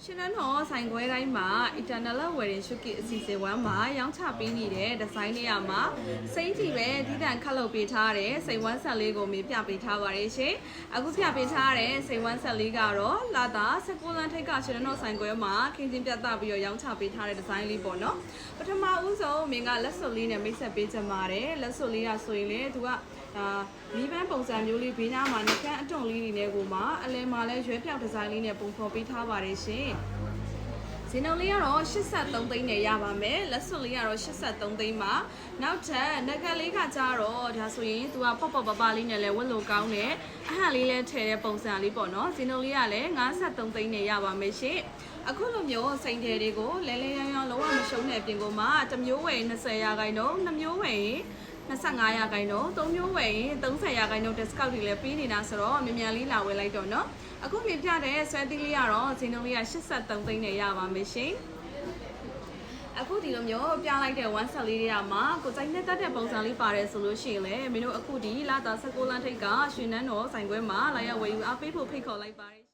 ရှင်နန်းတော်ဆိုင်ခွဲတိုင်းမှာ Eternal Wedding ရှုပ်ကစ်အစီအစဉ်ဝမ်းမှာရောင်းချပေးနေတဲ့ဒီဇိုင်းလေးရမှာစိမ့်ကြည့်ပဲဒီတန်ခတ်လုပ်ပေးထားတဲ့စိန်ဝမ်းဆက်လေးကိုမြင်ပြပေးထားပါတယ်ရှင်အခုပြပေးထားတဲ့စိန်ဝမ်းဆက်လေးကတော့လာတာ16လမ်းထိပ်ကရှင်နန်းတော်ဆိုင်ခွဲမှာခင်းချင်းပြသပြီးတော့ရောင်းချပေးထားတဲ့ဒီဇိုင်းလေးပေါ့နော်ပထမဦးဆုံးမင်းကလက်စွပ်လေးနဲ့မိတ်ဆက်ပေးချင်ပါတယ်လက်စွပ်လေးကဆိုရင်လေသူကမီးပန်းပုံစံမျိုးလေးဘေးနားမှာနှကန်းအတွန့်လေးတွေနဲ့ကိုမှအလဲမှာလဲရွဲပြောက်ဒီဇိုင်းလေးနဲ့ပုံဖော်ပေးထားပါတယ်ရှင်ဇင်းုံလေးကတော့83သိန်းနဲ့ရပါမယ်လက်စွပ်လေးကတော့83သိန်းပါနောက်ထပ်နဂတ်လေးကကြတော့ဒါဆိုရင်သူကပေါ့ပေါ့ပပလေးနဲ့လဲဝတ်လို့ကောင်းတယ်အဟန်လေးလဲထည့်တဲ့ပုံစံလေးပေါ့နော်ဇင်းုံလေးကလည်း53သိန်းနဲ့ရပါမယ်ရှင်အခုလိုမျိုးစိန်တယ်တွေကိုလဲလဲရောင်းရောင်းလုံးဝမရှုံးတဲ့အပြင်ကိုမှတစ်မျိုးဝယ်20ရာခိုင်နှုန်း2မျိုးဝယ်25ရာခိုင်နှုန်း3မျိုးဝယ်ရင်30ရာခိုင်နှုန်း discount တွေလည်းပေးနေတာဆိုတော့မြန်မြန်လေးလာဝယ်လိုက်တော့เนาะအခုမြင်ပြတဲ့ဆွဲသီးလေးကတော့ဈေးနှုန်းလေးက83သိန်းနဲ့ရပါမယ်ရှင်အခုဒီလိုမျိုးပြလိုက်တဲ့ one set လေးတွေကမှကိုစိုက်နဲ့တက်တဲ့ပုံစံလေးပါတယ်ဆိုလို့ရှိရင်လည်းမင်းတို့အခုဒီလာတာ16လမ်းထိပ်ကရွှေနန်းတော်ဆိုင်ခွဲမှာလာရောက်ဝယ်ယူအားပေးဖို့ဖိတ်ခေါ်လိုက်ပါတယ်